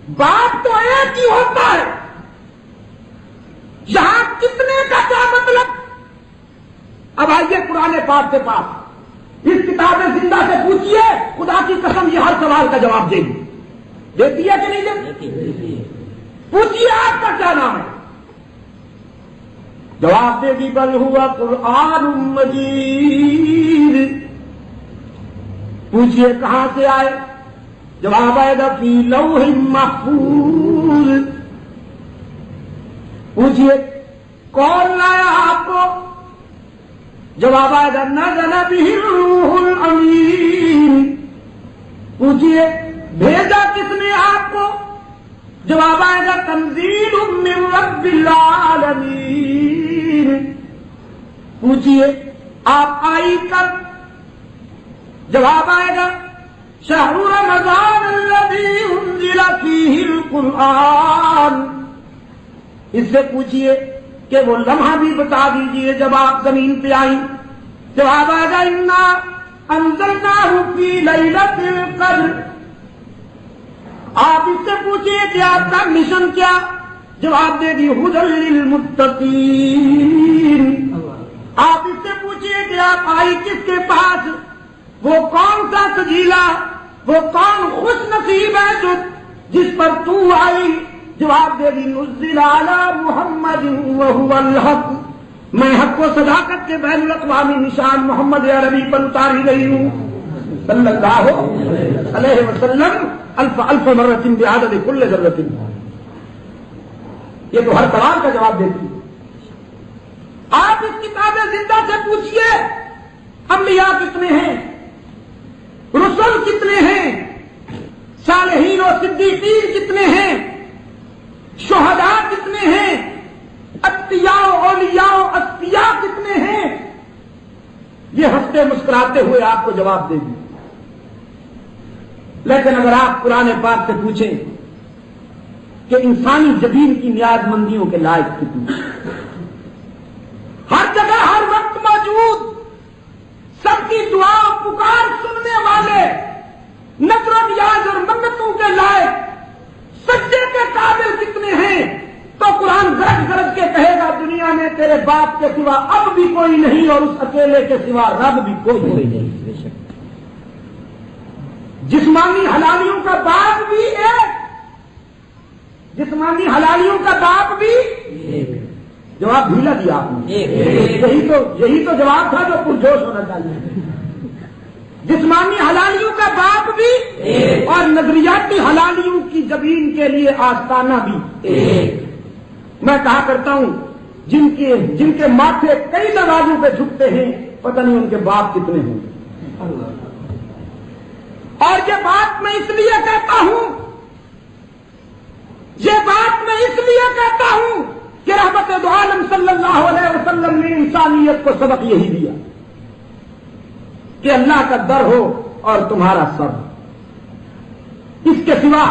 باپ تو ایک ہی ہوتا ہے، یہاں کتنے کا کیا مطلب؟ اب آئیے قرآن پاک کے پاس، اس کتاب زندہ سے پوچھیے، خدا کی قسم یہ ہر سوال کا جواب دے گی، دیتی ہے کہ نہیں دیتی؟ پوچھیے آپ کا کیا نام ہے، جواب دے گی بل ہوا قرآن مجید۔ پوچھیے کہاں سے آئے، جواب آئے گا فی لوح محفوظ۔ پوچھیے کون لایا آپ کو، جواب آئے گا نزل بہ الروح الامین۔ پوچھیے بھیجا کس نے آپ کو، جواب آئے گا تنزیل من رب العالمین۔ پوچھیے آپ آئی کر، جواب آئے گا شہر رمضان الذی انزل فیہ القرآن۔ اس سے پوچھیے کہ وہ لمحہ بھی بتا دیجئے جب آپ زمین پہ آئیں، جواب آئے گا انا انزلناہ فی لیلۃ القدر۔ آپ اس سے پوچھیے کہ آپ کا مشن کیا، جواب دے گی ھدی للمتقین۔ آپ اس سے پوچھیے کہ آپ آئی کس کے پاس، وہ کون سا سجیلا، وہ کون خوش نصیب ہے جو جس پر تو آئی، جواب دے گی نزل علی محمد وہو الحق۔ میں حق و صداقت کے بین الاقوامی نشان محمد عربی پر اتاری رہی ہوں صلی اللہ علیہ وسلم الف الف مرۃ بعدد کل ذرۃ۔ یہ تو ہر سوال کا جواب دیتی ہے۔ آپ اس کتاب زندہ سے پوچھیے انبیاء کتنے ہیں، رسول کتنے ہیں، صالحین و صدیقین کتنے ہیں، شہداء کتنے ہیں، اتقیاء و اولیاء و اصفیاء کتنے ہیں، یہ ہنستے مسکراتے ہوئے آپ کو جواب دے گی۔ لیکن اگر آپ قرآن پاک سے پوچھیں کہ انسانی جبین کی نیاز مندیوں کے لائق کتنے، ہر جگہ ہر وقت موجود، سب کی دعا پکار سننے والے، نظر و نیاز اور منتوں کے لائق سجدے کے قابل کتنے ہیں، تو قرآن گرج گرج کے کہے گا دنیا میں تیرے باپ کے سوا اب بھی کوئی نہیں، اور اس اکیلے کے سوا رب بھی کوئی نہیں۔ جسمانی حلالیوں کا باپ بھی ایک، جسمانی حلالیوں کا باپ بھی ایک۔ جواب ڈھیلا دیا آپ نے، یہی تو جواب تھا جو پرجوش ہونا چاہیے۔ جسمانی حلالیوں کا باپ بھی اور نظریاتی حلالیوں کی زمین کے لیے آستانہ بھی ایک۔ میں کہا کرتا ہوں جن کے ماتھے کئی دروازوں پہ جھکتے ہیں، پتہ نہیں ان کے باپ کتنے ہوں گے۔ اور یہ بات میں اس لیے کہتا ہوں، یہ بات میں اس لیے کہتا ہوں کہ رحمت دو عالم صلی اللہ علیہ وسلم نے انسانیت کو سبق یہی دیا کہ اللہ کا در ہو اور تمہارا سر ہو۔ اس کے سوا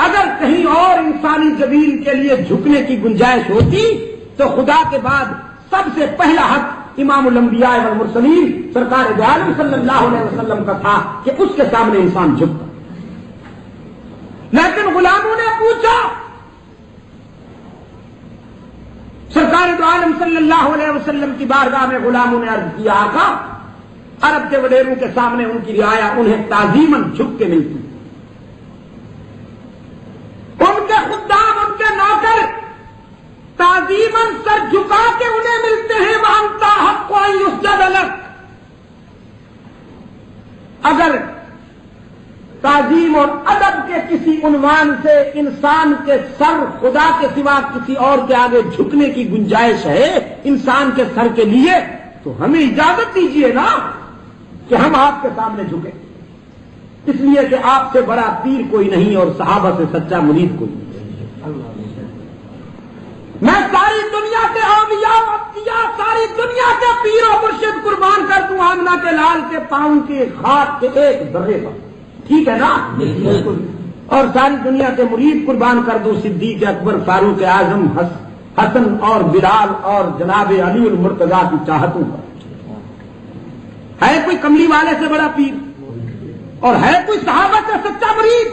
اگر کہیں اور انسانی زمین کے لیے جھکنے کی گنجائش ہوتی تو خدا کے بعد سب سے پہلا حق امام الانبیاء والمرسلین سرکار دو عالم صلی اللہ علیہ وسلم کا تھا کہ اس کے سامنے انسان جھکتا۔ لیکن غلاموں نے پوچھا، سرکار دو عالم صلی اللہ علیہ وسلم کی بارگاہ میں غلاموں نے عرض کیا آقا، عرب کے وڈیروں کے سامنے ان کی رعایا انہیں تعظیماً جھک کے ملتی، ان کے خدام ان کے نوکر تعظیماً سر جھکا کے انہیں ملتے ہیں، وانتا حق ان یسجد لک۔ اگر تعظیم اور ادب کے کسی عنوان سے انسان کے سر خدا کے سوا کسی اور کے آگے جھکنے کی گنجائش ہے انسان کے سر کے لیے، تو ہمیں اجازت دیجیے نا کہ ہم آپ کے سامنے جھکیں، اس لیے کہ آپ سے بڑا پیر کوئی نہیں اور صحابہ سے سچا مرید کوئی نہیں۔ میں ساری دنیا کے اولیاء و اصفیاء، ساری دنیا کے پیر و مرشد قربان کر دوں آمنہ کے لال کے پاؤں کی خاک کے ایک ذرے پر، ٹھیک ہے نا؟ بالکل۔ اور ساری دنیا کے مرید قربان کر دوں صدیق اکبر، فاروق اعظم، حسن اور بلال اور جناب علی المرتضیٰ کی چاہتوں پر۔ ہے کوئی کملی والے سے بڑا پیر اور ہے کوئی صحابہ سے سچا مرید؟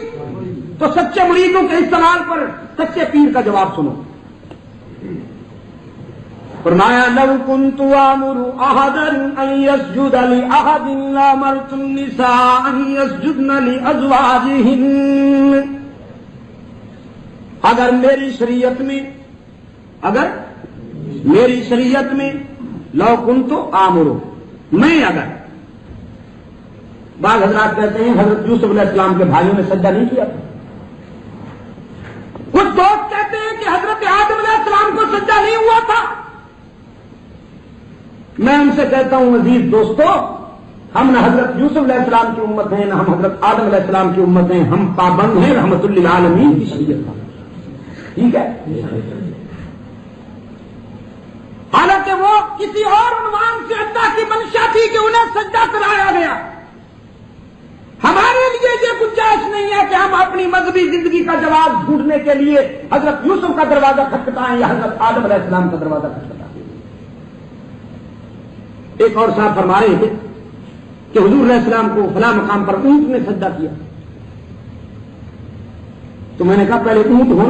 تو سچے مریدوں کے اس سوال پر سچے پیر کا جواب سنو. فرمایا لو كنت آمر احدا ان يسجد لاحد لامرت النساء ان يسجدن لازواجهن. اگر میری شریعت میں لو كنت آمر، میں اگر، بعض حضرات کہتے ہیں حضرت یوسف علیہ السلام کے بھائیوں نے سجدہ نہیں کیا تھا. کچھ دوست کہتے ہیں کہ حضرت آدم علیہ السلام کو سجدہ نہیں ہوا تھا. میں ان سے کہتا ہوں عزیز دوستو، ہم نہ حضرت یوسف علیہ السلام کی امت ہیں، نہ ہم حضرت آدم علیہ السلام کی امت ہیں. ہم پابند ہیں رحمت للعالمین کی شریعت کا. ٹھیک ہے؟ حالانکہ وہ کسی اور عنوان سے اللہ کی منشا تھی کہ انہیں سجدہ کرایا گیا. ہمارے لیے یہ گنجائش نہیں ہے کہ ہم اپنی مذہبی زندگی کا جواب ڈھونڈنے کے لیے حضرت یوسف کا دروازہ کھٹکھٹائیں یا حضرت آدم علیہ السلام کا دروازہ کھٹکھٹائیں. ایک اور صاحب فرما رہے تھے کہ حضور علیہ السلام کو فلاں مقام پر اونٹ نے سجدہ کیا. تو میں نے کہا پہلے اونٹ ہونا